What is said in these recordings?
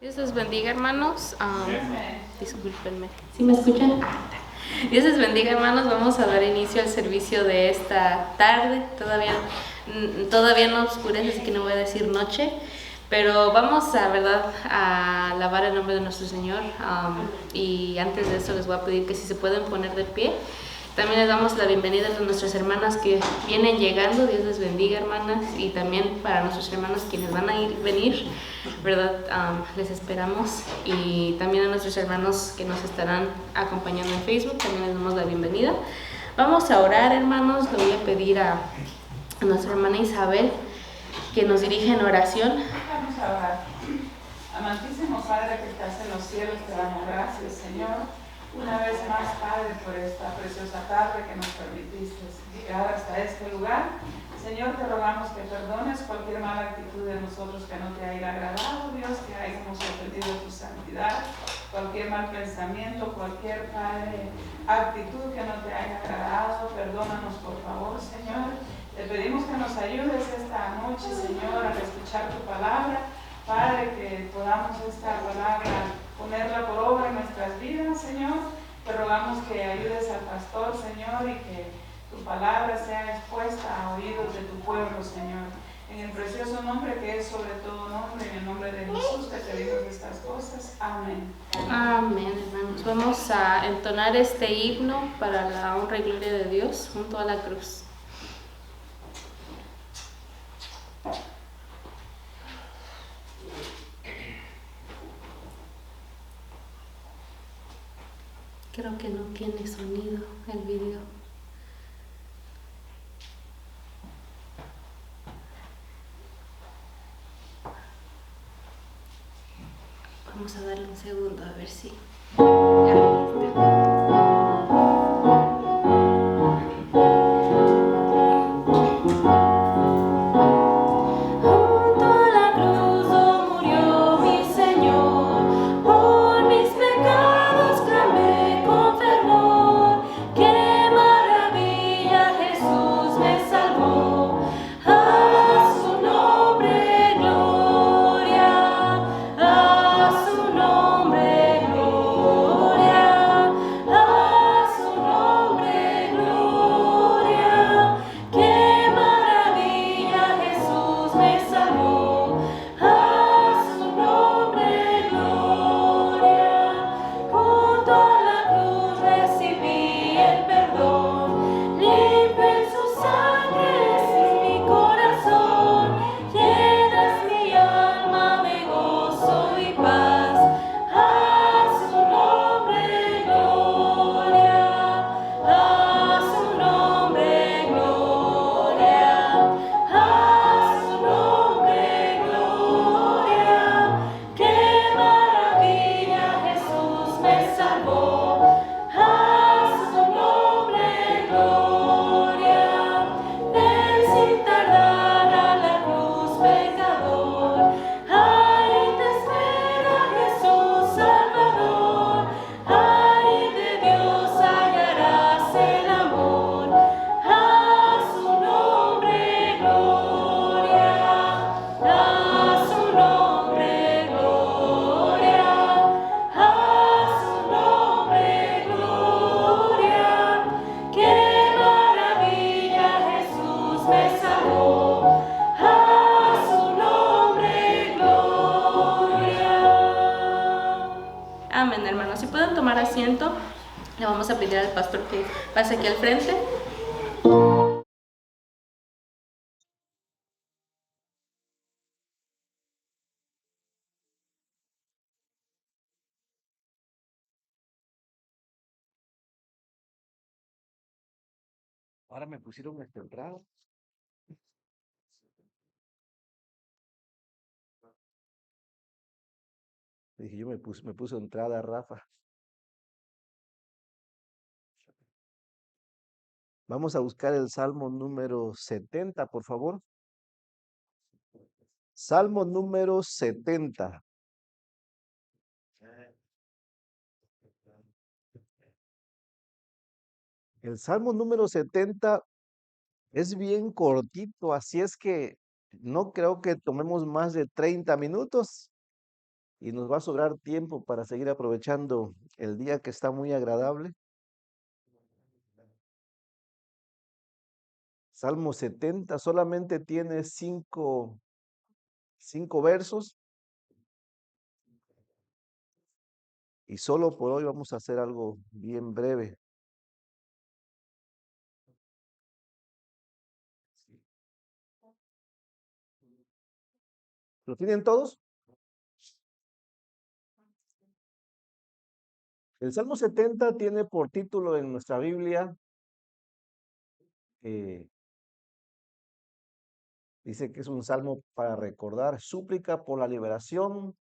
Dios les bendiga, hermanos. Discúlpenme. ¿Sí me escuchan? Dios les bendiga, hermanos. Vamos a dar inicio al servicio de esta tarde. Todavía no oscurece, así que no voy a decir noche. Pero vamos a, ¿verdad?, a alabar el nombre de nuestro Señor. Y antes de eso les voy a pedir que si se pueden poner de pie. También les damos la bienvenida a nuestras hermanas que vienen llegando. Dios les bendiga, hermanas. Y también para nuestros hermanos quienes van a venir, ¿verdad? Les esperamos. Y también a nuestros hermanos que nos estarán acompañando en Facebook, también les damos la bienvenida. Vamos a orar, hermanos. Le voy a pedir a nuestra hermana Isabel que nos dirija en oración. Vamos a orar. Amantísimo Padre que estás en los cielos, te damos gracias, Señor. Una vez más, Padre, por esta preciosa tarde que nos permitiste llegar hasta este lugar. Señor, te rogamos que perdones cualquier mala actitud de nosotros que no te haya agradado, Dios, que hayamos ofendido tu santidad, cualquier mal pensamiento, cualquier, Padre, actitud que no te haya agradado. Perdónanos, por favor, Señor. Te pedimos que nos ayudes esta noche, Señor, a escuchar tu palabra. Padre, que podamos esta palabra ponerla por obra en nuestras vidas, Señor. Te rogamos que ayudes al pastor, Señor, y que tu palabra sea expuesta a oídos de tu pueblo, Señor. En el precioso nombre que es sobre todo nombre, en el nombre de Jesús te pedimos estas cosas. Amén. Amén, hermanos. Vamos a entonar este himno para la honra y gloria de Dios junto a la cruz. Creo que no tiene sonido el video. Vamos a darle un segundo a ver si. Ahí está. Junto a la cruz murió mi Señor, por mis pecados clamé con fervor. ¡Qué maravilla! Jesús me salvó. A su nombre gloria, a su nombre gloria, a su nombre gloria. ¡Qué maravilla! Jesús me salvó. A su nombre gloria. Junto a la cruz recibí el perdón. Limpio en su sangre es mi corazón. Llenas mi alma de gozo y paz. A su nombre gloria. A su nombre gloria. A su nombre gloria. ¡Qué maravilla! Jesús me salvó. A su nombre gloria. Ven sin tardar a la cruz, pecador. Ahí te espera Jesús Salvador. Ahí de Dios hallarás el amor. A su nombre gloria. A su nombre gloria. A su nombre gloria. ¡Qué maravilla! Jesús me salvó. A su nombre gloria. Amén, hermanos. Si pueden tomar asiento, le vamos a pedir al pastor que pase aquí al frente. Ahora me pusieron esta entrada. Dije, me puso entrada, Rafa. Vamos a buscar el Salmo número 70, por favor. Salmo número 70. El Salmo número 70 es bien cortito, así es que no creo que tomemos más de 30 minutos. y nos va a sobrar tiempo para seguir aprovechando el día que está muy agradable. Salmo 70 solamente tiene cinco versos y solo por hoy vamos a hacer algo bien breve. ¿Lo tienen todos? El Salmo 70 tiene por título en nuestra Biblia, eh, dice que es un salmo para recordar, súplica por la liberación.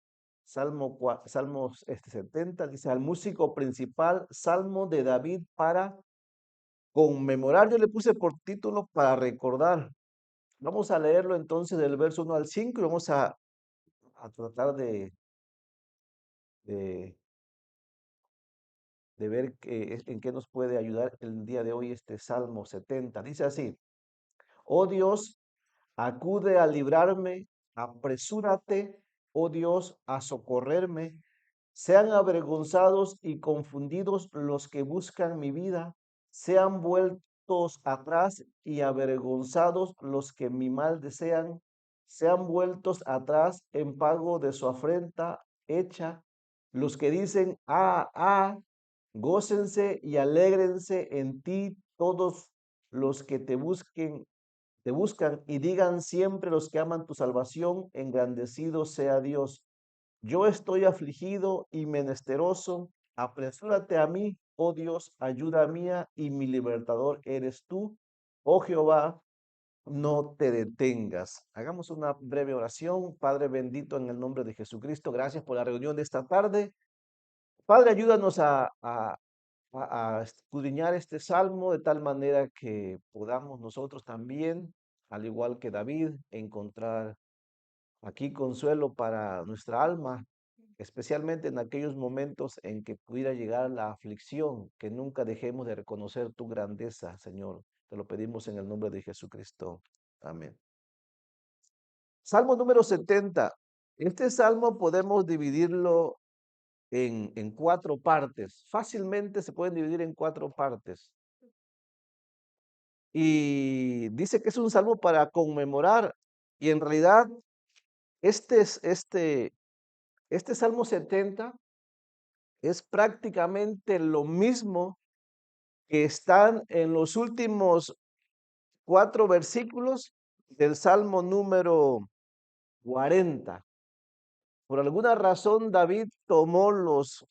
Salmos 70 dice al músico principal, Salmo de David para conmemorar. Yo le puse por título para recordar. Vamos a leerlo entonces del verso 1 al 5 y vamos a tratar de, de ver en qué nos puede ayudar el día de hoy este Salmo 70. Dice así, oh Dios, acude a librarme, apresúrate, oh Dios, a socorrerme. Sean avergonzados y confundidos los que buscan mi vida, sean vueltos atrás y avergonzados los que mi mal desean, sean vueltos atrás en pago de su afrenta hecha, los que dicen, gócense y alégrense en ti todos los que te buscan y digan siempre los que aman tu salvación, engrandecido sea Dios. Yo estoy afligido y menesteroso, apresúrate a mí, oh Dios, ayuda mía y mi libertador eres tú, oh Jehová, no te detengas. Hagamos una breve oración. Padre bendito, en el nombre de Jesucristo, gracias por la reunión de esta tarde. Padre, ayúdanos a escudriñar este salmo de tal manera que podamos nosotros también, al igual que David, encontrar aquí consuelo para nuestra alma, especialmente en aquellos momentos en que pudiera llegar la aflicción, que nunca dejemos de reconocer tu grandeza, Señor. Te lo pedimos en el nombre de Jesucristo. Amén. Salmo número 70. Este salmo podemos dividirlo en cuatro partes. Fácilmente se pueden dividir en cuatro partes. Y dice que es un salmo para conmemorar. Y en realidad, este, es- este, este Salmo 70 es prácticamente lo mismo que están en los últimos cuatro versículos del Salmo número 40. Por alguna razón, David tomó los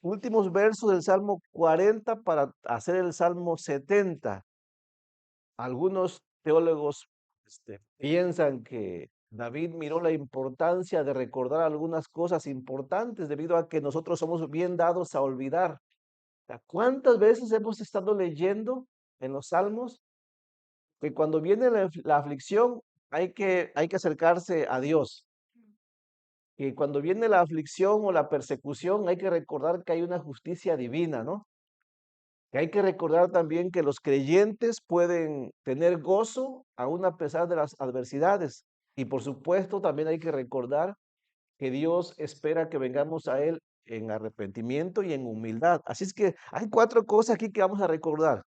últimos versos del Salmo 40 para hacer el Salmo 70. Algunos teólogos piensan que David miró la importancia de recordar algunas cosas importantes debido a que nosotros somos bien dados a olvidar. Sea, ¿cuántas veces hemos estado leyendo en los salmos que cuando viene la aflicción hay que acercarse a Dios? Que cuando viene la aflicción o la persecución hay que recordar que hay una justicia divina, ¿no? Que hay que recordar también que los creyentes pueden tener gozo aún a pesar de las adversidades. Y por supuesto también hay que recordar que Dios espera que vengamos a Él en arrepentimiento y en humildad. Así es que hay cuatro cosas aquí que vamos a recordar.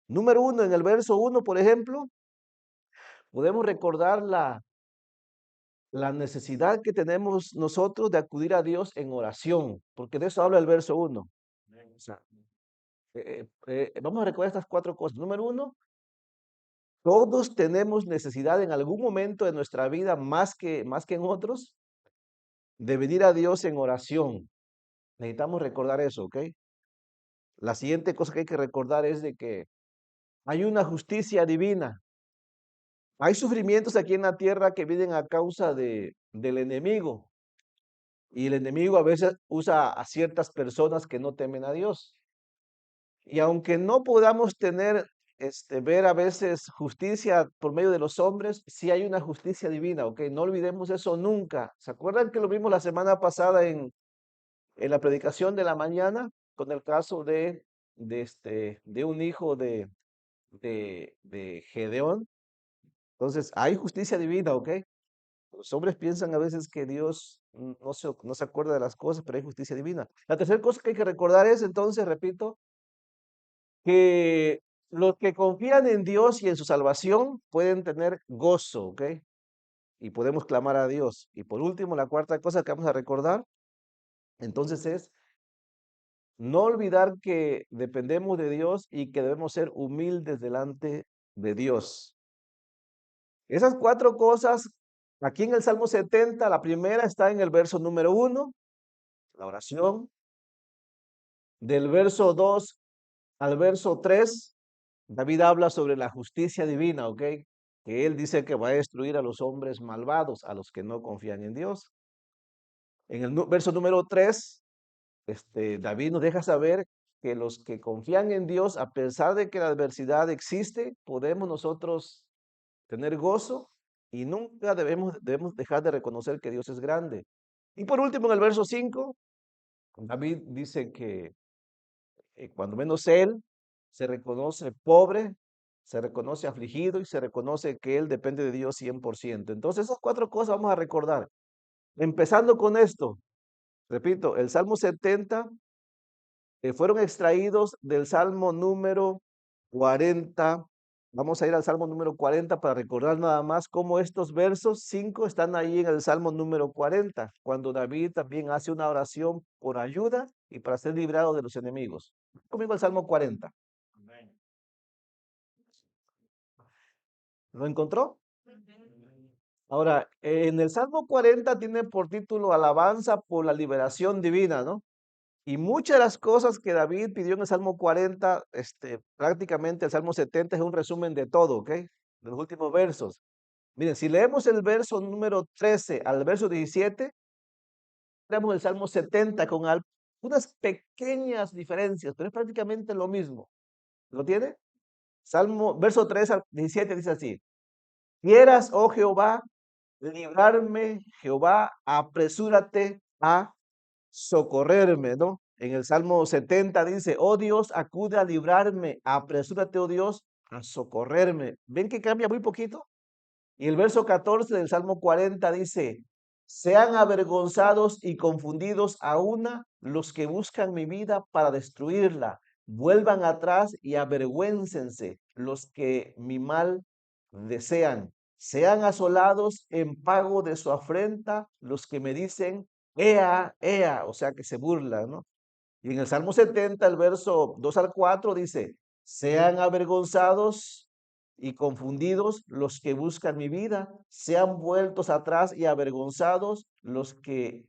Número uno, en el verso uno, por ejemplo, podemos recordar la necesidad que tenemos nosotros de acudir a Dios en oración, porque de eso habla el verso uno. O sea, vamos a recordar estas cuatro cosas. Número uno, todos tenemos necesidad en algún momento de nuestra vida, más que en otros, de venir a Dios en oración. Necesitamos recordar eso, ¿ok? La siguiente cosa que hay que recordar es de que hay una justicia divina. Hay sufrimientos aquí en la tierra que vienen a causa del enemigo. Y el enemigo a veces usa a ciertas personas que no temen a Dios. Y aunque no podamos ver a veces justicia por medio de los hombres, sí hay una justicia divina, ¿ok? No olvidemos eso nunca. ¿Se acuerdan que lo vimos la semana pasada en la predicación de la mañana con el caso de un hijo de Gedeón? Entonces, hay justicia divina, ¿ok? Los hombres piensan a veces que Dios no se acuerda de las cosas, pero hay justicia divina. La tercera cosa que hay que recordar es, entonces, repito, que los que confían en Dios y en su salvación pueden tener gozo, ¿ok? Y podemos clamar a Dios. Y por último, la cuarta cosa que vamos a recordar, entonces es no olvidar que dependemos de Dios y que debemos ser humildes delante de Dios. Esas cuatro cosas, aquí en el Salmo 70, la primera está en el verso número 1, la oración. Del verso 2 al verso 3, David habla sobre la justicia divina, ¿ok? Que él dice que va a destruir a los hombres malvados, a los que no confían en Dios. En el verso número 3, David nos deja saber que los que confían en Dios, a pesar de que la adversidad existe, podemos nosotros tener gozo y nunca debemos dejar de reconocer que Dios es grande. Y por último, en el verso 5, David dice que cuando menos él se reconoce pobre, se reconoce afligido y se reconoce que él depende de Dios 100%. Entonces, esas cuatro cosas vamos a recordar. Empezando con esto, repito, el Salmo 70 fueron extraídos del Salmo número 40. Vamos a ir al Salmo número 40 para recordar nada más cómo estos versos 5 están ahí en el Salmo número 40, cuando David también hace una oración por ayuda y para ser librado de los enemigos. Conmigo el Salmo 40. ¿Lo encontró? Ahora, en el Salmo 40 tiene por título Alabanza por la liberación divina, ¿no? Y muchas de las cosas que David pidió en el Salmo 40, prácticamente el Salmo 70 es un resumen de todo, ¿ok? De los últimos versos. Miren, si leemos el verso número 13 al verso 17, tenemos el Salmo 70 con unas pequeñas diferencias, pero es prácticamente lo mismo. ¿Lo tiene? Verso 3 al 17 dice así: Quieras, oh Jehová, librarme, Jehová, apresúrate a socorrerme, ¿no? En el Salmo 70 dice, oh Dios, acude a librarme, apresúrate, oh Dios, a socorrerme. ¿Ven que cambia muy poquito? Y el verso 14 del Salmo 40 dice, sean avergonzados y confundidos a una los que buscan mi vida para destruirla. Vuelvan atrás y avergüéncense los que mi mal desean. Sean asolados en pago de su afrenta los que me dicen, ea, ea, o sea que se burlan, ¿no? Y en el Salmo 70, el verso 2 al 4 dice, sean avergonzados y confundidos los que buscan mi vida, sean vueltos atrás y avergonzados los que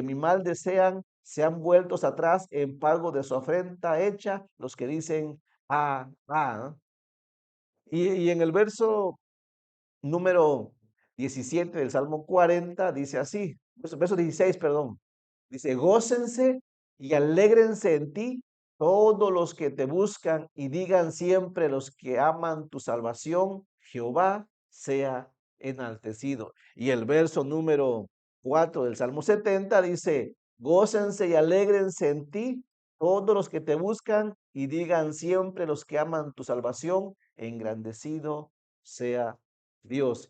mi mal desean, sean vueltos atrás en pago de su afrenta hecha, los que dicen, ¿no? Y en el verso número 17 del Salmo 40 dice así, verso 16, perdón, dice, gócense y alégrense en ti todos los que te buscan y digan siempre los que aman tu salvación, Jehová sea enaltecido. Y el verso número 4 del Salmo 70 dice, gócense y alégrense en ti todos los que te buscan y digan siempre los que aman tu salvación, engrandecido sea Dios.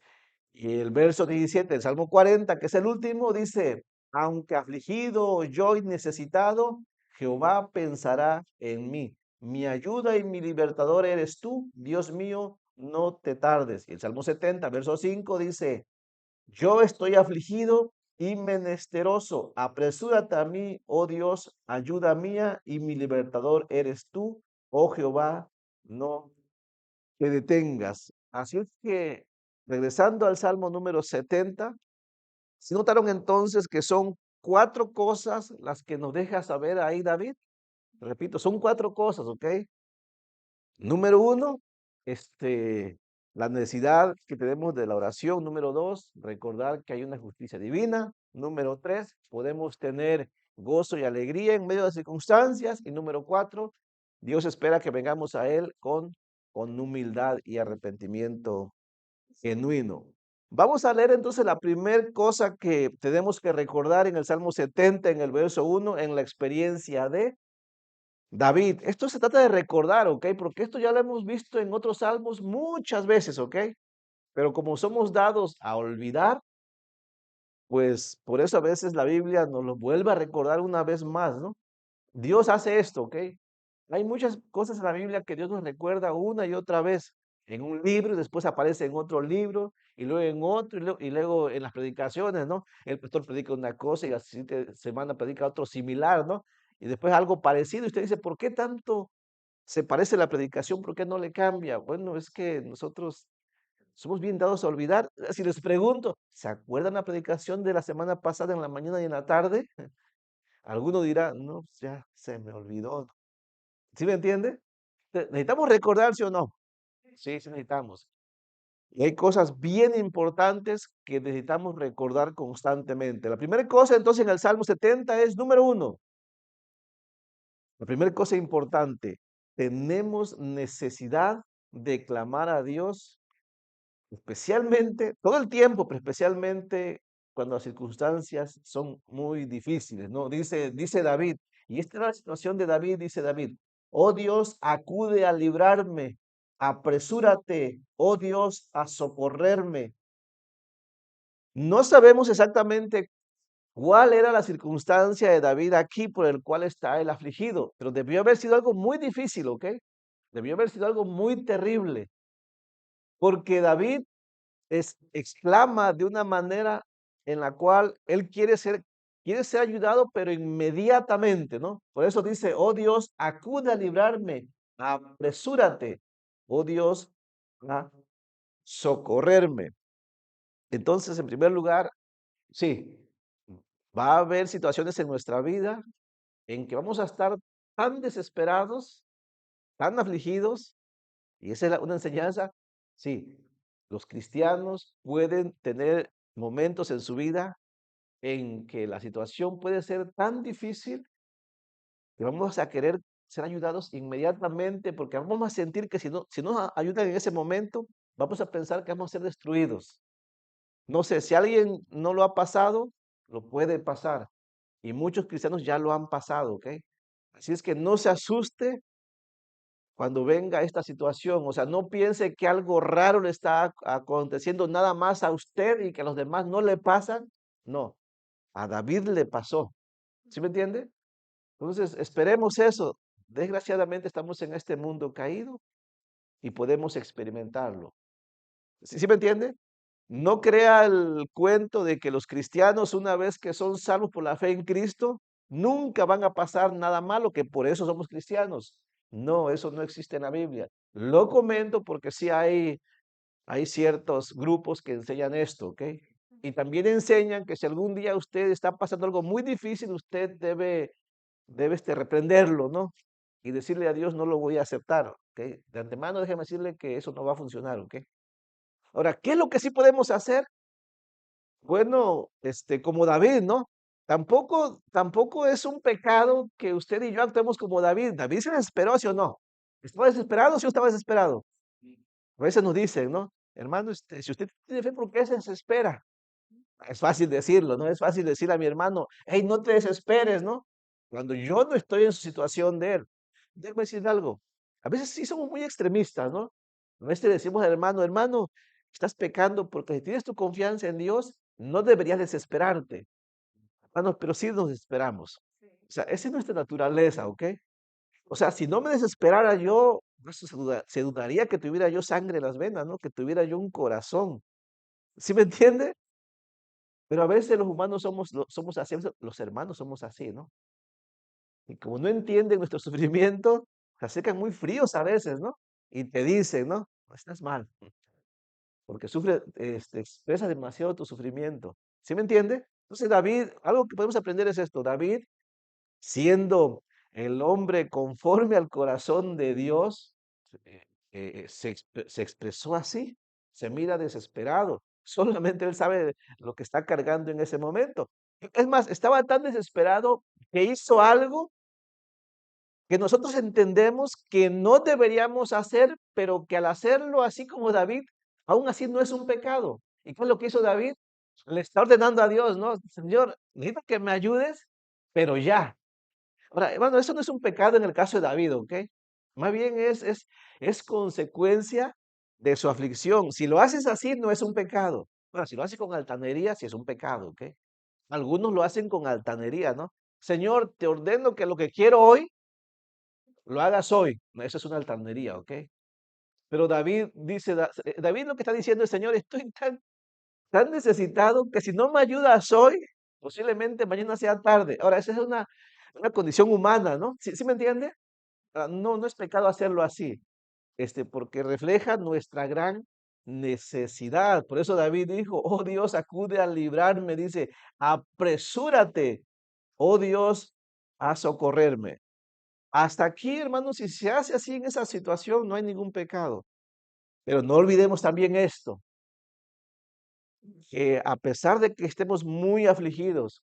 Y el verso 17 del Salmo 40, que es el último, dice, aunque afligido yo y necesitado, Jehová pensará en mí. Mi ayuda y mi libertador eres tú, Dios mío, no te tardes. Y el Salmo 70, verso 5 dice, yo estoy afligido y menesteroso. Apresúrate a mí, oh Dios, ayuda mía y mi libertador eres tú, oh Jehová, no te detengas. Así es que, regresando al Salmo número 70, ¿se notaron entonces que son cuatro cosas las que nos deja saber ahí David? Repito, son cuatro cosas, ¿ok? Número uno, la necesidad que tenemos de la oración. Número dos, recordar que hay una justicia divina. Número tres, podemos tener gozo y alegría en medio de las circunstancias. Y número cuatro, Dios espera que vengamos a Él con humildad y arrepentimiento genuino. Vamos a leer entonces la primera cosa que tenemos que recordar en el Salmo 70, en el verso 1, en la experiencia de David. Esto se trata de recordar, ¿ok? Porque esto ya lo hemos visto en otros salmos muchas veces, ¿ok? Pero como somos dados a olvidar, pues por eso a veces la Biblia nos lo vuelve a recordar una vez más, ¿no? Dios hace esto, ¿ok? Hay muchas cosas en la Biblia que Dios nos recuerda una y otra vez en un libro y después aparece en otro libro y luego en otro y luego en las predicaciones, ¿no? El pastor predica una cosa y la siguiente semana predica otro similar, ¿no? Y después algo parecido y usted dice, ¿por qué tanto se parece la predicación? ¿Por qué no le cambia? Bueno, es que nosotros somos bien dados a olvidar. Si les pregunto, ¿se acuerdan la predicación de la semana pasada en la mañana y en la tarde? Alguno dirá, no, pues ya se me olvidó. ¿Sí me entiende? ¿Necesitamos recordar, sí o no? Sí, sí necesitamos. Y hay cosas bien importantes que necesitamos recordar constantemente. La primera cosa entonces en el Salmo 70 es, número uno, la primera cosa importante, tenemos necesidad de clamar a Dios, especialmente, todo el tiempo, pero especialmente cuando las circunstancias son muy difíciles, ¿no? Dice David, y esta era la situación de David, dice David, oh Dios, acude a librarme, apresúrate, oh Dios, a socorrerme. No sabemos exactamente cuál era la circunstancia de David aquí por el cual está él afligido, pero debió haber sido algo muy difícil, ¿ok? Debió haber sido algo muy terrible, porque David exclama de una manera en la cual él quiere ser ayudado, pero inmediatamente, ¿no? Por eso dice, oh Dios, acude a librarme, apresúrate, oh Dios, a socorrerme. Entonces, en primer lugar, sí, va a haber situaciones en nuestra vida en que vamos a estar tan desesperados, tan afligidos, y esa es una enseñanza. Sí, los cristianos pueden tener momentos en su vida en que la situación puede ser tan difícil que vamos a querer ser ayudados inmediatamente porque vamos a sentir que si no nos ayudan en ese momento, vamos a pensar que vamos a ser destruidos. No sé, si alguien no lo ha pasado, lo puede pasar. Y muchos cristianos ya lo han pasado, ¿ok? Así es que no se asuste cuando venga esta situación. O sea, no piense que algo raro le está aconteciendo nada más a usted y que a los demás no le pasan. No, a David le pasó. ¿Sí me entiende? Entonces, esperemos eso. Desgraciadamente estamos en este mundo caído y podemos experimentarlo. ¿Sí me entiende? No crea el cuento de que los cristianos, una vez que son salvos por la fe en Cristo, nunca van a pasar nada malo, que por eso somos cristianos. No, eso no existe en la Biblia. Lo comento porque sí hay ciertos grupos que enseñan esto, ¿ok? Y también enseñan que si algún día usted está pasando algo muy difícil, usted debe reprenderlo, ¿no? Y decirle a Dios, no lo voy a aceptar, ¿ok? De antemano déjeme decirle que eso no va a funcionar, ¿ok? Ahora, ¿qué es lo que sí podemos hacer? Bueno, como David, ¿no? Tampoco es un pecado que usted y yo actuemos como David. David se desesperó, ¿sí o no? ¿Estaba desesperado, sí o estaba desesperado? A veces nos dicen, ¿no? Hermano, si usted tiene fe, ¿por qué se desespera? Es fácil decirlo, ¿no? Es fácil decir a mi hermano, hey, no te desesperes, ¿no? Cuando yo no estoy en su situación de él. Déjame decir algo. A veces sí somos muy extremistas, ¿no? A veces le decimos al hermano, hermano, estás pecando porque si tienes tu confianza en Dios, no deberías desesperarte. Hermanos, pero sí nos desesperamos. O sea, esa es nuestra naturaleza, ¿ok? O sea, si no me desesperara yo, pues, se dudaría que tuviera yo sangre en las venas, ¿no? Que tuviera yo un corazón. ¿Sí me entiende? Pero a veces los humanos somos así, a veces los hermanos somos así, ¿no? Y como no entienden nuestro sufrimiento, se acercan muy fríos a veces, ¿no? Y te dicen, ¿no? "No, estás mal, porque expresa demasiado tu sufrimiento". ¿Sí me entiende? Entonces David, algo que podemos aprender es esto. David, siendo el hombre conforme al corazón de Dios, eh, se expresó así, se mira desesperado. Solamente él sabe lo que está cargando en ese momento. Es más, estaba tan desesperado que hizo algo que nosotros entendemos que no deberíamos hacer, pero que al hacerlo así como David, aún así no es un pecado. ¿Y qué es lo que hizo David? Le está ordenando a Dios, ¿no? Señor, necesito que me ayudes, pero ya. Ahora, bueno, eso no es un pecado en el caso de David, ¿ok? Más bien es consecuencia de su aflicción. Si lo haces así, no es un pecado. Bueno, si lo haces con altanería, sí es un pecado, ¿ok? Algunos lo hacen con altanería, ¿no? Señor, te ordeno que lo que quiero hoy, lo hagas hoy. Eso es una altanería, ¿ok? Pero David dice, David lo que está diciendo es, Señor, estoy tan necesitado que si no me ayudas hoy, posiblemente mañana sea tarde. Ahora, esa es una condición humana, ¿no? ¿Sí me entiende? No, no es pecado hacerlo así, porque refleja nuestra gran necesidad. Por eso David dijo, oh Dios, acude a librarme, dice, apresúrate, oh Dios, a socorrerme. Hasta aquí, hermanos, si se hace así en esa situación, no hay ningún pecado. Pero no olvidemos también esto, que a pesar de que estemos muy afligidos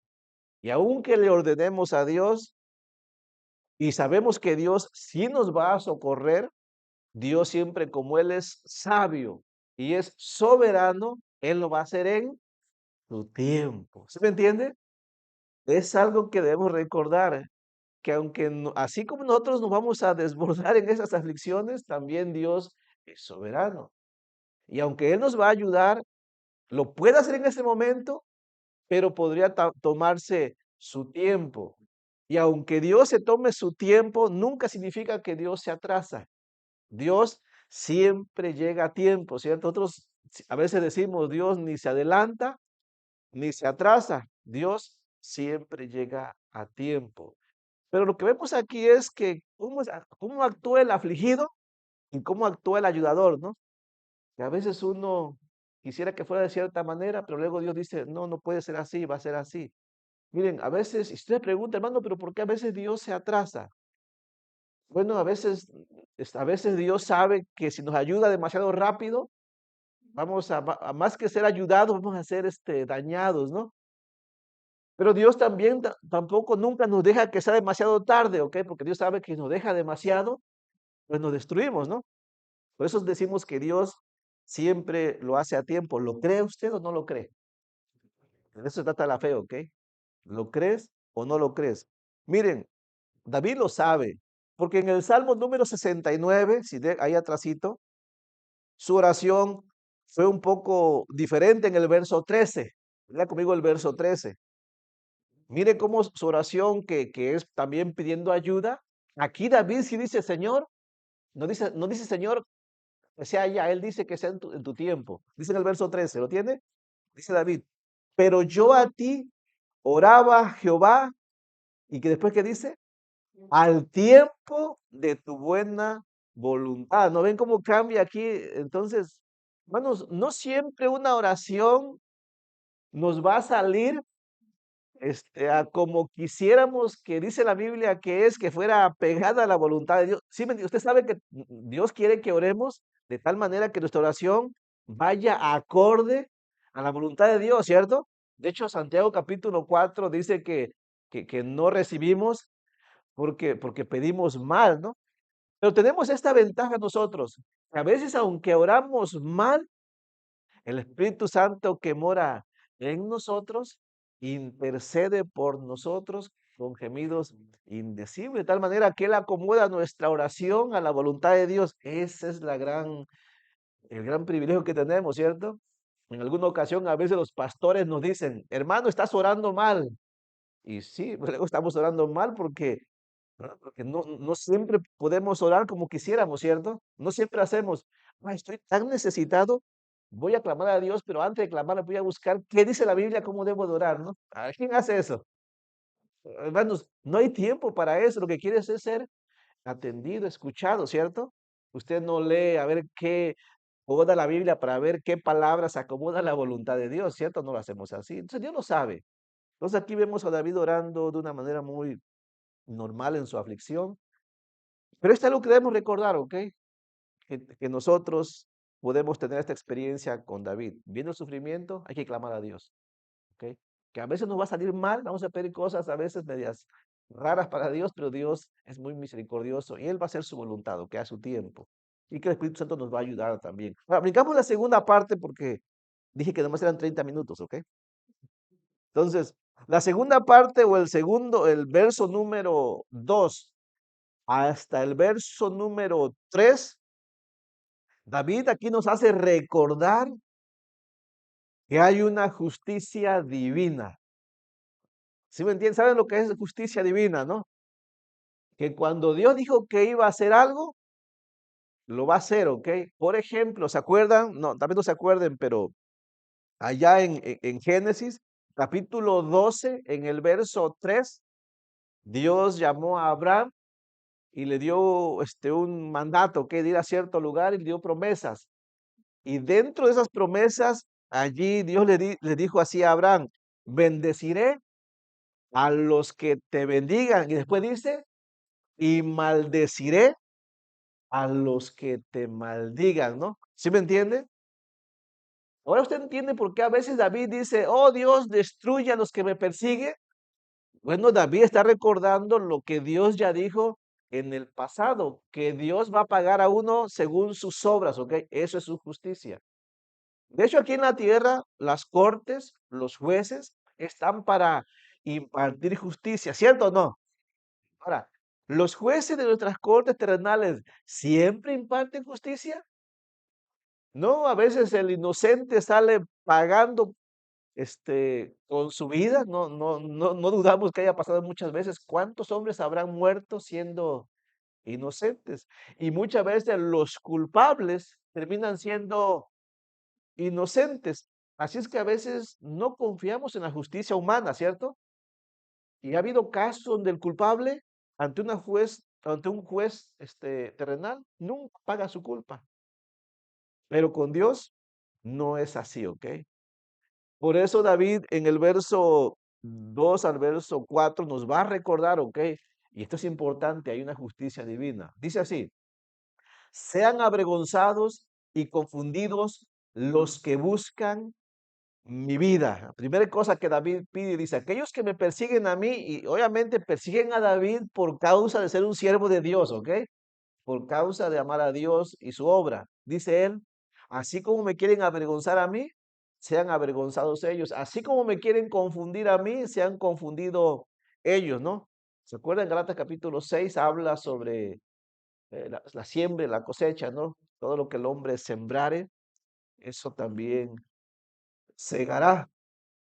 y aunque le ordenemos a Dios y sabemos que Dios sí nos va a socorrer, Dios siempre como Él es sabio y es soberano, Él lo va a hacer en su tiempo. ¿Sí me entiende? Es algo que debemos recordar, que aunque así como nosotros nos vamos a desbordar en esas aflicciones, también Dios es soberano. Y aunque Él nos va a ayudar, lo puede hacer en ese momento, pero podría tomarse su tiempo. Y aunque Dios se tome su tiempo, nunca significa que Dios se atrasa. Dios siempre llega a tiempo, ¿cierto? Nosotros a veces decimos, Dios ni se adelanta ni se atrasa. Dios siempre llega a tiempo. Pero lo que vemos aquí es que cómo actúa el afligido y cómo actúa el ayudador, ¿no? Que a veces uno quisiera que fuera de cierta manera, pero luego Dios dice, no, no puede ser así, va a ser así. Miren, a veces, y usted pregunta, hermano, pero ¿por qué a veces Dios se atrasa? Bueno, a veces Dios sabe que si nos ayuda demasiado rápido, vamos a más que ser ayudados, vamos a ser dañados, ¿no? Pero Dios también tampoco nunca nos deja que sea demasiado tarde, ¿ok? Porque Dios sabe que si nos deja demasiado, pues nos destruimos, ¿no? Por eso decimos que Dios siempre lo hace a tiempo. ¿Lo cree usted o no lo cree? De eso se trata la fe, ¿ok? ¿Lo crees o no lo crees? Miren, David lo sabe, porque en el Salmo número 69, si ahí atrásito, su oración fue un poco diferente en el verso 13. Lea conmigo el verso 13. Mire cómo su oración, que es también pidiendo ayuda. Aquí David sí dice, Señor, no dice Señor, que sea ya, él dice que sea en tu tiempo. Dice en el verso 13, ¿lo tiene? Dice David, pero yo a ti oraba Jehová, y que después que dice, al tiempo de tu buena voluntad. ¿No ven cómo cambia aquí? Entonces, hermanos, no siempre una oración nos va a salir a como quisiéramos, que dice la Biblia que fuera pegada a la voluntad de Dios. Sí, usted sabe que Dios quiere que oremos de tal manera que nuestra oración vaya acorde a la voluntad de Dios, ¿cierto? De hecho, Santiago capítulo 4 dice que no recibimos porque pedimos mal, ¿no? Pero tenemos esta ventaja nosotros, que a veces aunque oramos mal, el Espíritu Santo que mora en nosotros intercede por nosotros con gemidos indecibles, de tal manera que Él acomoda nuestra oración a la voluntad de Dios. Ese es el gran privilegio que tenemos, ¿cierto? En alguna ocasión a veces los pastores nos dicen, hermano, estás orando mal. Y sí, luego estamos orando mal porque no siempre podemos orar como quisiéramos, ¿cierto? No siempre hacemos, estoy tan necesitado, voy a clamar a Dios, pero antes de clamar voy a buscar qué dice la Biblia, cómo debo de orar, ¿no? ¿A quién hace eso? Hermanos, no hay tiempo para eso, lo que quieres es ser atendido, escuchado, ¿cierto? Usted no lee a ver qué acomoda la Biblia para ver qué palabras acomoda la voluntad de Dios, ¿cierto? No lo hacemos así. Entonces Dios lo sabe. Entonces aquí vemos a David orando de una manera muy normal en su aflicción. Pero esto es algo que debemos recordar, ¿ok? Que nosotros podemos tener esta experiencia con David. Viendo el sufrimiento, hay que clamar a Dios, ¿ok? Que a veces nos va a salir mal, vamos a pedir cosas a veces medias raras para Dios, pero Dios es muy misericordioso y Él va a hacer su voluntad, ¿ok? A su tiempo. Y que el Espíritu Santo nos va a ayudar también. Ahora, brincamos la segunda parte porque dije que nomás eran 30 minutos, ¿ok? Entonces, la segunda parte o el verso número 2 hasta el verso número 3, David aquí nos hace recordar que hay una justicia divina. ¿Sí me entienden? ¿Saben lo que es justicia divina, no? Que cuando Dios dijo que iba a hacer algo, lo va a hacer, ¿ok? Por ejemplo, ¿se acuerdan? No, también no se acuerden, pero allá en Génesis, capítulo 12, en el verso 3, Dios llamó a Abraham y le dio un mandato, que de ir a cierto lugar y le dio promesas. Y dentro de esas promesas, allí Dios le dijo así a Abraham, bendeciré a los que te bendigan. Y después dice, y maldeciré a los que te maldigan, ¿no? ¿Sí me entiende? Ahora usted entiende por qué a veces David dice, oh Dios, destruye a los que me persiguen. Bueno, David está recordando lo que Dios ya dijo en el pasado, que Dios va a pagar a uno según sus obras, ¿ok? Eso es su justicia. De hecho, aquí en la tierra, las cortes, los jueces, están para impartir justicia, ¿cierto o no? Ahora, ¿los jueces de nuestras cortes terrenales siempre imparten justicia? No, a veces el inocente sale pagando con su vida, no dudamos que haya pasado muchas veces. ¿Cuántos hombres habrán muerto siendo inocentes? Y muchas veces los culpables terminan siendo inocentes. Así es que a veces no confiamos en la justicia humana, ¿cierto? Y ha habido casos donde el culpable ante un juez terrenal, nunca paga su culpa. Pero con Dios no es así, ¿ok? Por eso David en el verso 2 al verso 4 nos va a recordar, ¿ok? Y esto es importante, hay una justicia divina. Dice así, sean avergonzados y confundidos los que buscan mi vida. La primera cosa que David pide, dice, aquellos que me persiguen a mí, y obviamente persiguen a David por causa de ser un siervo de Dios, ¿ok? Por causa de amar a Dios y su obra. Dice él, así como me quieren avergonzar a mí, sean avergonzados ellos. Así como me quieren confundir a mí, sean confundido ellos, ¿no? ¿Se acuerdan? Gálatas capítulo 6 habla sobre la siembra y la cosecha, ¿no? Todo lo que el hombre sembrare, eso también segará.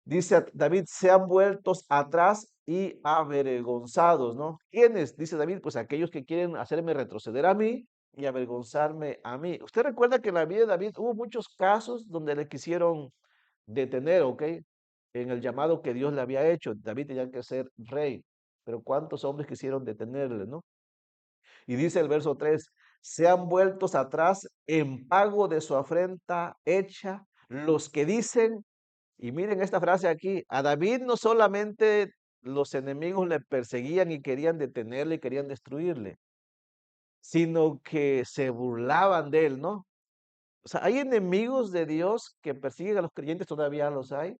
Dice David, sean vueltos atrás y avergonzados, ¿no? ¿Quiénes? Dice David, pues aquellos que quieren hacerme retroceder a mí y avergonzarme a mí. Usted recuerda que en la vida de David hubo muchos casos donde le quisieron detener, ¿ok? En el llamado que Dios le había hecho. David tenía que ser rey, pero ¿cuántos hombres quisieron detenerle, no? Y dice el verso 3, sean vueltos atrás en pago de su afrenta hecha los que dicen, y miren esta frase aquí, a David no solamente los enemigos le perseguían y querían detenerle y querían destruirle, sino que se burlaban de él, ¿no? O sea, hay enemigos de Dios que persiguen a los creyentes, todavía los hay.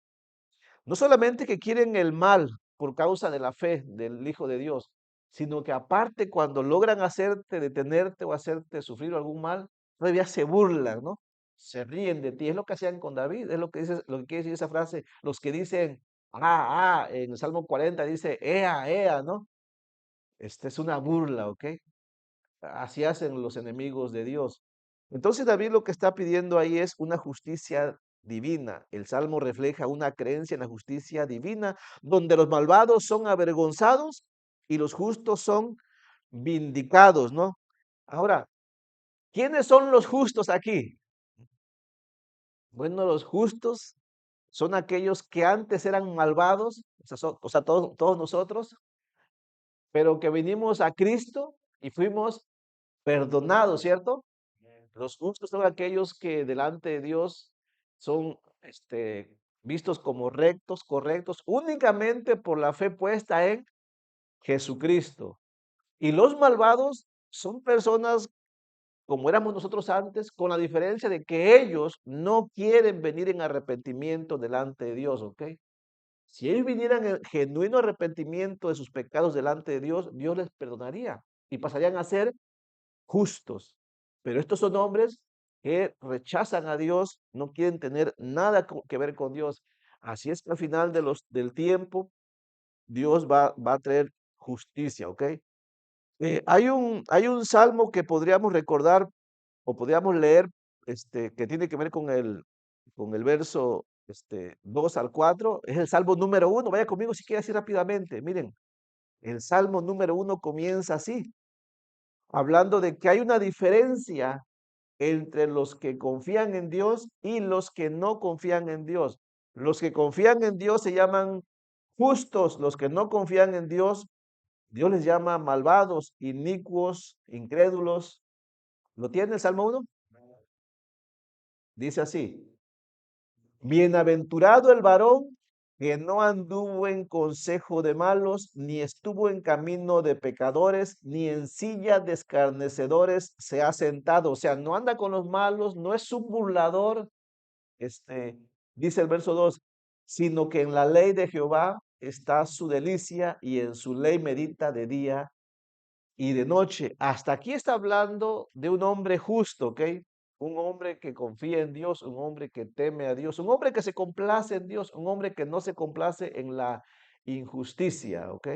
No solamente que quieren el mal por causa de la fe del Hijo de Dios, sino que aparte cuando logran hacerte detenerte o hacerte sufrir algún mal, todavía se burlan, ¿no? Se ríen de ti. Es lo que hacían con David, es lo que dice, lo que quiere decir esa frase. Los que dicen, en el Salmo 40 dice, ea, ¿no? Esta es una burla, ¿ok? Así hacen los enemigos de Dios. Entonces David lo que está pidiendo ahí es una justicia divina. El Salmo refleja una creencia en la justicia divina, donde los malvados son avergonzados y los justos son vindicados, ¿no? Ahora, ¿quiénes son los justos aquí? Bueno, los justos son aquellos que antes eran malvados, todos nosotros, pero que vinimos a Cristo y fuimos perdonados, ¿cierto? Los justos son aquellos que delante de Dios son vistos como rectos, correctos, únicamente por la fe puesta en Jesucristo. Y los malvados son personas como éramos nosotros antes, con la diferencia de que ellos no quieren venir en arrepentimiento delante de Dios, ¿ok? Si ellos vinieran en genuino arrepentimiento de sus pecados delante de Dios, Dios les perdonaría y pasarían a ser justos. Pero estos son hombres que rechazan a Dios, no quieren tener nada que ver con Dios. Así es que al final del tiempo, Dios va a traer justicia, ¿ok? Hay un salmo que podríamos recordar o podríamos leer, que tiene que ver con el verso 2 al 4, es el Salmo número 1. Vaya conmigo si quiere así rápidamente. Miren, el Salmo número 1 comienza así, hablando de que hay una diferencia entre los que confían en Dios y los que no confían en Dios. Los que confían en Dios se llaman justos, los que no confían en Dios, Dios les llama malvados, inicuos, incrédulos. ¿Lo tiene el Salmo 1? Dice así: bienaventurado el varón que no anduvo en consejo de malos, ni estuvo en camino de pecadores, ni en silla de escarnecedores se ha sentado. O sea, no anda con los malos, no es un burlador, este, dice el verso 2, sino que en la ley de Jehová está su delicia y en su ley medita de día y de noche. Hasta aquí está hablando de un hombre justo, ¿ok? Un hombre que confía en Dios, un hombre que teme a Dios, un hombre que se complace en Dios, un hombre que no se complace en la injusticia, ¿ok?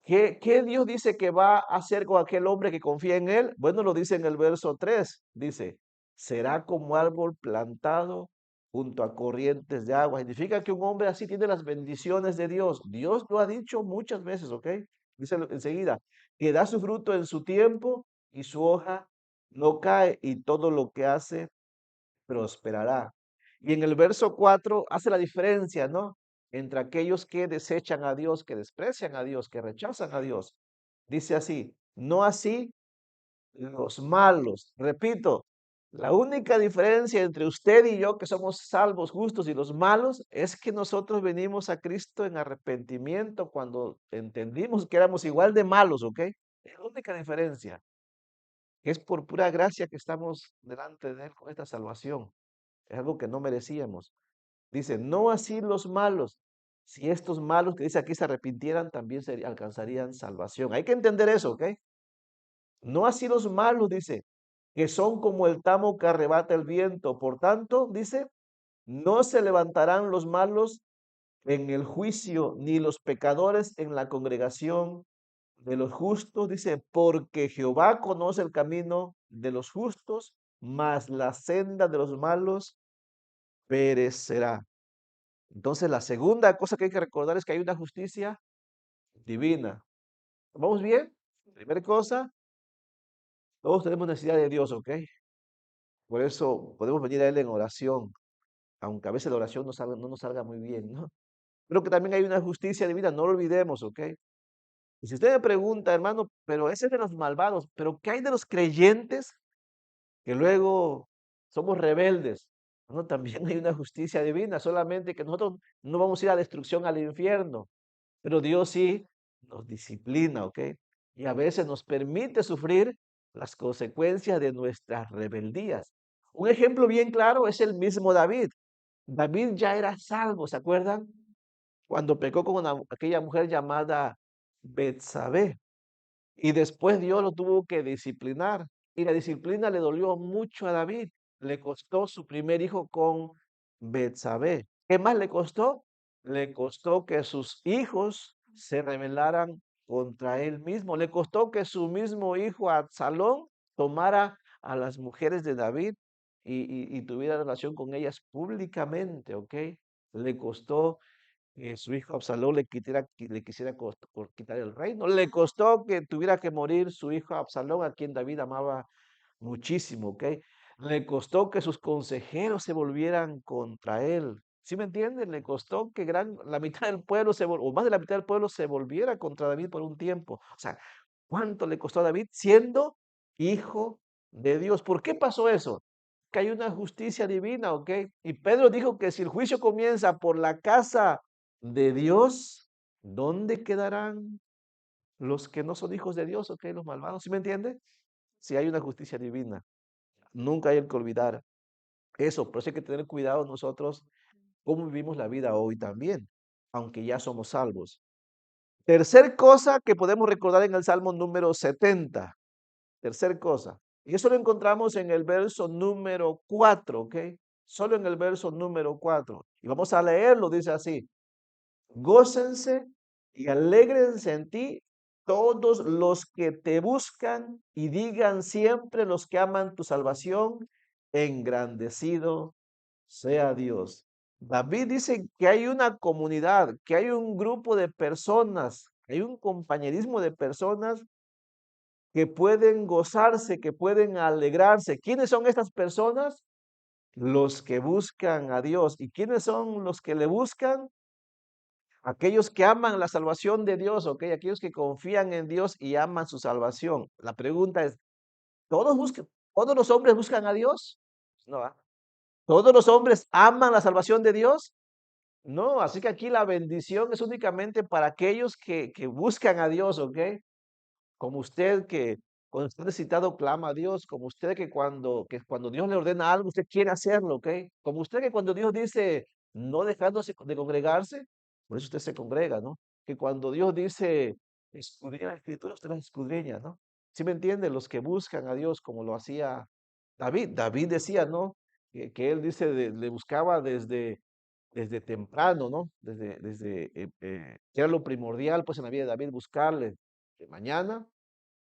¿Qué Dios dice que va a hacer con aquel hombre que confía en él? Bueno, lo dice en el verso 3. Dice, será como árbol plantado junto a corrientes de agua. Significa que un hombre así tiene las bendiciones de Dios. Dios lo ha dicho muchas veces, ¿ok? Dice enseguida, que da su fruto en su tiempo y su hoja no cae y todo lo que hace prosperará. Y en el verso 4 hace la diferencia, ¿no? Entre aquellos que desechan a Dios, que desprecian a Dios, que rechazan a Dios. Dice así, no así los malos. Repito, la única diferencia entre usted y yo, que somos salvos, justos, y los malos, es que nosotros venimos a Cristo en arrepentimiento cuando entendimos que éramos igual de malos, ¿ok? Es la única diferencia, que es por pura gracia que estamos delante de Él con esta salvación. Es algo que no merecíamos. Dice, no así los malos. Si estos malos que dice aquí se arrepintieran, también alcanzarían salvación. Hay que entender eso, ¿ok? No así los malos, dice, que son como el tamo que arrebata el viento. Por tanto, dice, no se levantarán los malos en el juicio, ni los pecadores en la congregación de los justos. Dice, porque Jehová conoce el camino de los justos, mas la senda de los malos perecerá. Entonces, la segunda cosa que hay que recordar es que hay una justicia divina. ¿Vamos bien? Primera cosa, todos tenemos necesidad de Dios, ¿ok? Por eso podemos venir a Él en oración, aunque a veces la oración no nos salga muy bien, ¿no? Pero que también hay una justicia divina, no lo olvidemos, ¿ok? Y si usted me pregunta, hermano, pero ese es de los malvados, pero ¿qué hay de los creyentes que luego somos rebeldes? No, también hay una justicia divina, solamente que nosotros no vamos a ir a destrucción, al infierno. Pero Dios sí nos disciplina, ¿ok? Y a veces nos permite sufrir las consecuencias de nuestras rebeldías. Un ejemplo bien claro es el mismo David. David ya era salvo, ¿se acuerdan? Cuando pecó con aquella mujer llamada Betsabé. Y después Dios lo tuvo que disciplinar. Y la disciplina le dolió mucho a David. Le costó su primer hijo con Betsabé. ¿Qué más le costó? Le costó que sus hijos se rebelaran contra él mismo. Le costó que su mismo hijo Absalón tomara a las mujeres de David y tuviera relación con ellas públicamente, ¿ok? Le costó que su hijo Absalón le quisiera quitar el reino. Le costó que tuviera que morir su hijo Absalón, a quien David amaba muchísimo, ¿ok? Le costó que sus consejeros se volvieran contra él. ¿Sí me entienden? Le costó que la mitad del pueblo, o más de la mitad del pueblo, se volviera contra David por un tiempo. O sea, ¿cuánto le costó a David siendo hijo de Dios? ¿Por qué pasó eso? Que hay una justicia divina, ¿ok? Y Pedro dijo que si el juicio comienza por la casa de Dios, ¿dónde quedarán los que no son hijos de Dios, ok? Los malvados, ¿sí me entiende? Si hay una justicia divina, nunca hay que olvidar eso. Por eso hay que tener cuidado nosotros cómo vivimos la vida hoy también, aunque ya somos salvos. Tercer cosa que podemos recordar en el Salmo número 70. Tercer cosa. Y eso lo encontramos en el verso número 4, ¿ok? Solo en el verso número 4. Y vamos a leerlo, dice así. Gócense y alégrense en ti todos los que te buscan y digan siempre los que aman tu salvación, engrandecido sea Dios. David dice que hay una comunidad, que hay un grupo de personas, hay un compañerismo de personas que pueden gozarse, que pueden alegrarse. ¿Quiénes son estas personas? Los que buscan a Dios. ¿Y quiénes son los que le buscan? Aquellos que aman la salvación de Dios, ¿ok? Aquellos que confían en Dios y aman su salvación. La pregunta es, ¿todos los hombres buscan a Dios? No, ¿ah? ¿Todos los hombres aman la salvación de Dios? No, así que aquí la bendición es únicamente para aquellos que buscan a Dios, ¿ok? Como usted que cuando está necesitado clama a Dios, como usted que cuando Dios le ordena algo, usted quiere hacerlo, ¿ok? Como usted que cuando Dios dice no dejándose de congregarse, por eso usted se congrega, ¿no? Que cuando Dios dice escudriña la escritura, usted la escudriña, ¿no? ¿Sí me entiende? Los que buscan a Dios como lo hacía David. David decía, ¿no? Que él dice, le buscaba desde temprano, ¿no? Que era lo primordial, pues en la vida de David, buscarle de mañana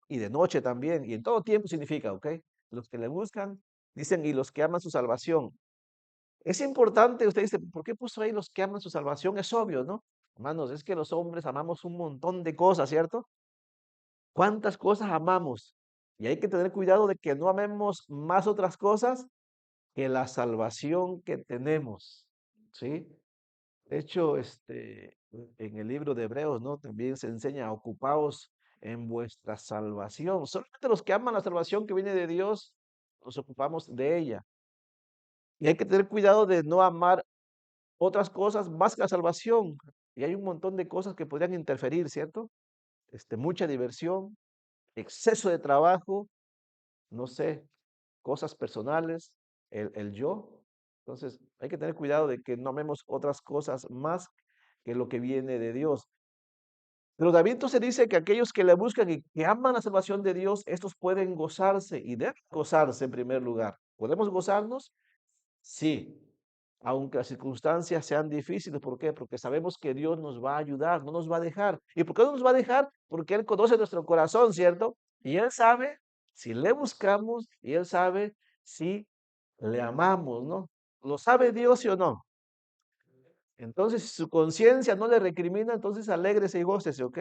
y de noche también, y en todo tiempo significa, ¿ok? Los que le buscan, dicen, y los que aman su salvación. Es importante, usted dice, ¿por qué puso ahí los que aman su salvación? Es obvio, ¿no? Hermanos, es que los hombres amamos un montón de cosas, ¿cierto? ¿Cuántas cosas amamos? Y hay que tener cuidado de que no amemos más otras cosas que la salvación que tenemos, ¿sí? De hecho, en el libro de Hebreos, ¿no? También se enseña, ocupaos en vuestra salvación. Solamente los que aman la salvación que viene de Dios, nos ocupamos de ella. Y hay que tener cuidado de no amar otras cosas más que la salvación. Y hay un montón de cosas que podrían interferir, ¿cierto? Mucha diversión, exceso de trabajo, no sé, cosas personales, el yo. Entonces, hay que tener cuidado de que no amemos otras cosas más que lo que viene de Dios. Pero David entonces dice que aquellos que le buscan y que aman la salvación de Dios, estos pueden gozarse y deben gozarse en primer lugar. ¿Podemos gozarnos? Sí, aunque las circunstancias sean difíciles. ¿Por qué? Porque sabemos que Dios nos va a ayudar, no nos va a dejar. ¿Y por qué no nos va a dejar? Porque Él conoce nuestro corazón, ¿cierto? Y Él sabe si le buscamos y Él sabe si le amamos, ¿no? ¿Lo sabe Dios, sí o no? Entonces, si su conciencia no le recrimina, entonces alégrese y gócese, ¿ok?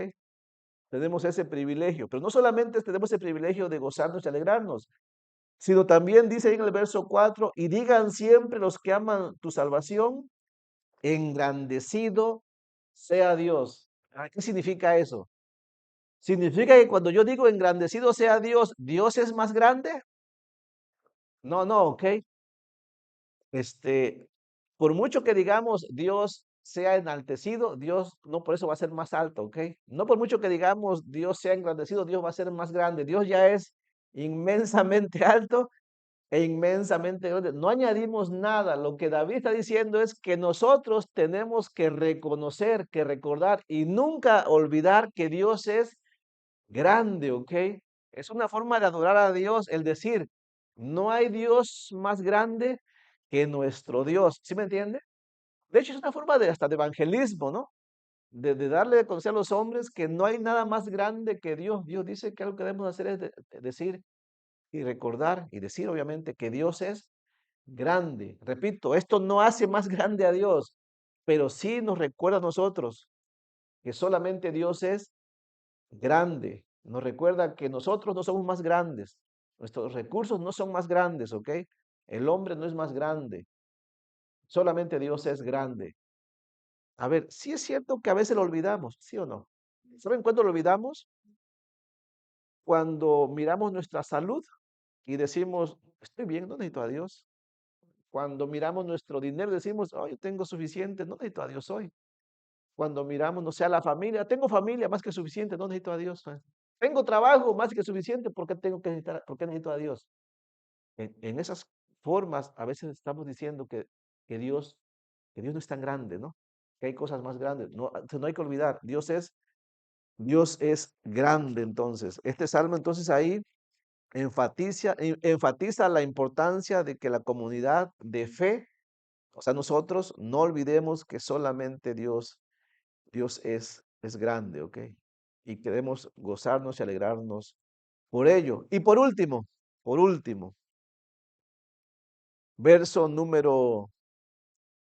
Tenemos ese privilegio, pero no solamente tenemos el privilegio de gozarnos y alegrarnos, sino también dice ahí en el verso 4, y digan siempre los que aman tu salvación, engrandecido sea Dios. ¿Qué significa eso? ¿Significa que cuando yo digo engrandecido sea Dios, Dios es más grande? No, no, ok. Este, por mucho que digamos Dios sea enaltecido, Dios no por eso va a ser más alto, ¿ok? No por mucho que digamos Dios sea engrandecido, Dios va a ser más grande. Dios ya es inmensamente alto e inmensamente grande. No añadimos nada. Lo que David está diciendo es que nosotros tenemos que reconocer, que recordar y nunca olvidar que Dios es grande, ¿ok? Es una forma de adorar a Dios, el decir, no hay Dios más grande que nuestro Dios. ¿Sí me entiende? De hecho, es una forma de hasta de evangelismo, ¿no? De darle a conocer a los hombres que no hay nada más grande que Dios. Dios dice que algo que debemos hacer es decir y recordar y decir, obviamente, que Dios es grande. Repito, esto no hace más grande a Dios, pero sí nos recuerda a nosotros que solamente Dios es grande. Nos recuerda que nosotros no somos más grandes. Nuestros recursos no son más grandes, ¿ok? El hombre no es más grande. Solamente Dios es grande. A ver, sí es cierto que a veces lo olvidamos, ¿sí o no? ¿Saben cuándo lo olvidamos? Cuando miramos nuestra salud y decimos, estoy bien, no necesito a Dios. Cuando miramos nuestro dinero decimos, oh, yo tengo suficiente, no necesito a Dios hoy. Cuando miramos, no sé, a la familia, tengo familia más que suficiente, no necesito a Dios. Tengo trabajo más que suficiente, ¿por qué necesito a Dios? En esas formas a veces estamos diciendo que Dios no es tan grande, ¿no? Que hay cosas más grandes. No, no hay que olvidar, Dios es grande entonces. Este salmo entonces ahí enfatiza la importancia de que la comunidad de fe, o sea, nosotros no olvidemos que solamente Dios es grande, ¿ok? Y queremos gozarnos y alegrarnos por ello. Y por último, verso número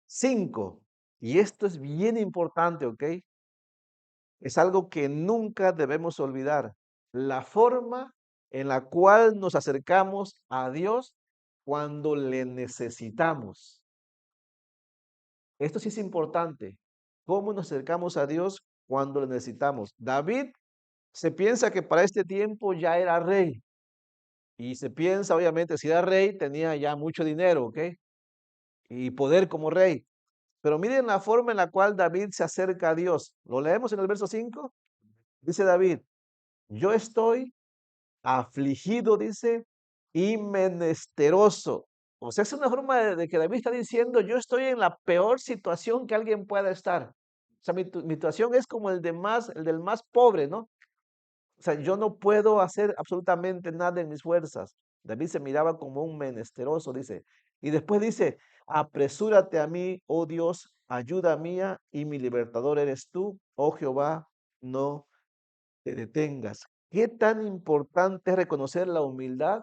5. Y esto es bien importante, ¿ok? Es algo que nunca debemos olvidar. La forma en la cual nos acercamos a Dios cuando le necesitamos. Esto sí es importante. ¿Cómo nos acercamos a Dios cuando le necesitamos? David se piensa que para este tiempo ya era rey. Y se piensa, obviamente, si era rey, tenía ya mucho dinero, ¿ok? Y poder como rey. Pero miren la forma en la cual David se acerca a Dios. Lo leemos en el verso 5. Dice David, yo estoy afligido, dice, y menesteroso. O sea, es una forma de que David está diciendo, yo estoy en la peor situación que alguien pueda estar. O sea, mi situación es como el del más pobre, ¿no? O sea, yo no puedo hacer absolutamente nada en mis fuerzas. David se miraba como un menesteroso, dice. Y después dice, apresúrate a mí, oh Dios, ayuda mía y mi libertador eres tú, oh Jehová, no te detengas. ¿Qué tan importante es reconocer la humildad?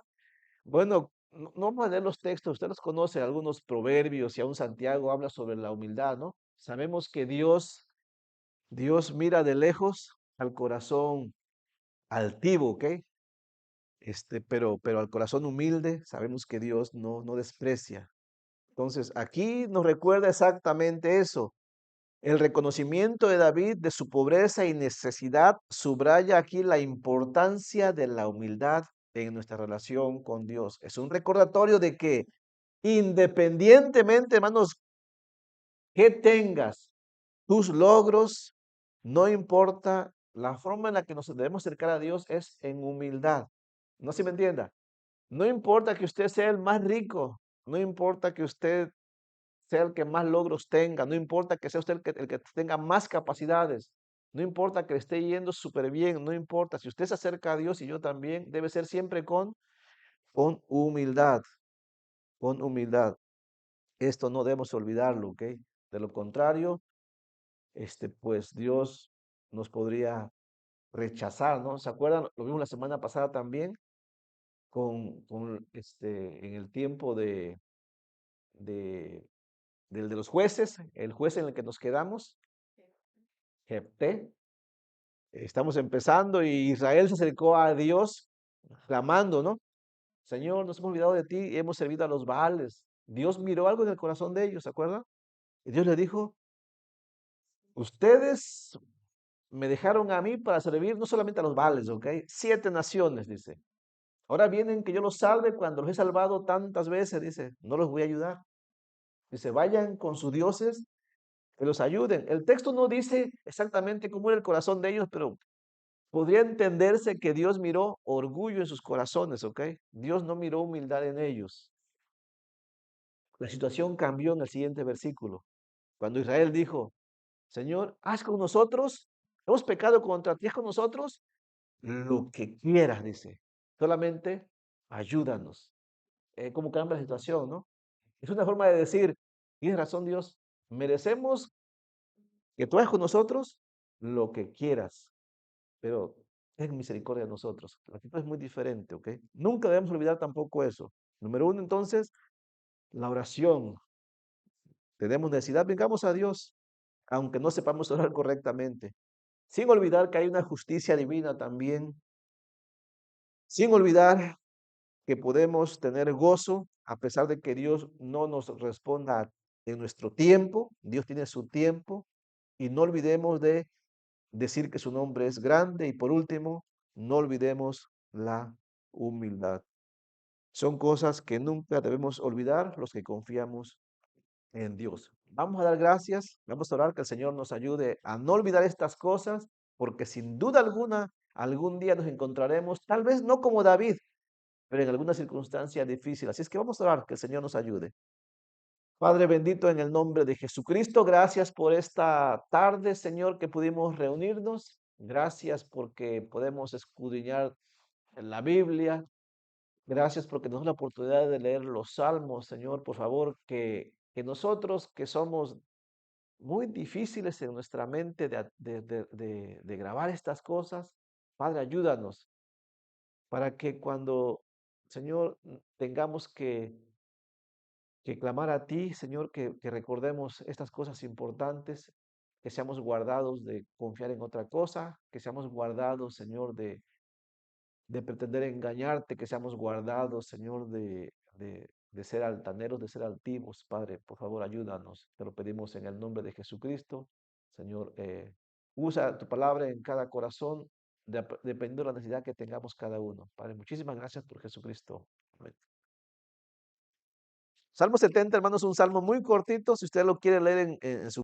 Bueno, no vamos a leer los textos, usted los conoce, algunos proverbios y aún Santiago habla sobre la humildad, ¿no? Sabemos que Dios mira de lejos al corazón altivo, ¿ok? Pero al corazón humilde sabemos que Dios no desprecia. Entonces, aquí nos recuerda exactamente eso. El reconocimiento de David de su pobreza y necesidad subraya aquí la importancia de la humildad en nuestra relación con Dios. Es un recordatorio de que independientemente, hermanos, que tengas tus logros, no importa, la forma en la que nos debemos acercar a Dios es en humildad. No se me entienda. No importa que usted sea el más rico, no importa que usted sea el que más logros tenga, no importa que sea usted el que tenga más capacidades, no importa que le esté yendo súper bien, no importa. Si usted se acerca a Dios y yo también, debe ser siempre con humildad, con humildad. Esto no debemos olvidarlo, ¿ok? De lo contrario, pues Dios nos podría rechazar, ¿no? ¿Se acuerdan? Lo vimos la semana pasada también en el tiempo de, del de los jueces, el juez en el que nos quedamos, Jefté. Estamos empezando y Israel se acercó a Dios clamando, ¿no? Señor, nos hemos olvidado de ti y hemos servido a los Baales. Dios miró algo en el corazón de ellos, ¿se acuerdan? Y Dios le dijo, ustedes me dejaron a mí para servir no solamente a los Baales, ¿ok? 7 naciones, dice. Ahora vienen que yo los salve cuando los he salvado tantas veces, dice, no los voy a ayudar. Dice, vayan con sus dioses que los ayuden. El texto no dice exactamente cómo era el corazón de ellos, pero podría entenderse que Dios miró orgullo en sus corazones, ¿ok? Dios no miró humildad en ellos. La situación cambió en el siguiente versículo, cuando Israel dijo, Señor, haz con nosotros, hemos pecado contra ti, haz con nosotros lo que quieras, dice. Solamente ayúdanos. ¿Cómo cambia la situación, no? Es una forma de decir, tienes razón Dios, merecemos que tú hagas con nosotros lo que quieras, pero ten misericordia de nosotros. La actitud es muy diferente, ¿ok? Nunca debemos olvidar tampoco eso. Número uno, entonces, la oración. Tenemos necesidad, vengamos a Dios, aunque no sepamos orar correctamente. Sin olvidar que hay una justicia divina también. Sin olvidar que podemos tener gozo a pesar de que Dios no nos responda en nuestro tiempo. Dios tiene su tiempo. Y no olvidemos de decir que su nombre es grande. Y por último, no olvidemos la humildad. Son cosas que nunca debemos olvidar los que confiamos en Dios. Vamos a dar gracias, vamos a orar que el Señor nos ayude a no olvidar estas cosas, porque sin duda alguna, algún día nos encontraremos, tal vez no como David, pero en alguna circunstancia difícil. Así es que vamos a orar que el Señor nos ayude. Padre bendito, en el nombre de Jesucristo, gracias por esta tarde, Señor, que pudimos reunirnos. Gracias porque podemos escudriñar en la Biblia. Gracias porque nos da la oportunidad de leer los salmos, Señor. Por favor, que nosotros que somos muy difíciles en nuestra mente de grabar estas cosas, Padre, ayúdanos para que cuando, Señor, tengamos que que clamar a ti, Señor, que recordemos estas cosas importantes, que seamos guardados de confiar en otra cosa, que seamos guardados, Señor, de pretender engañarte, que seamos guardados, Señor, de ser altaneros, de ser altivos. Padre, por favor, ayúdanos. Te lo pedimos en el nombre de Jesucristo. Señor, usa tu palabra en cada corazón, dependiendo de la necesidad que tengamos cada uno. Padre, muchísimas gracias por Jesucristo. Amén. Salmo 70, hermanos, un salmo muy cortito. Si usted lo quiere leer en su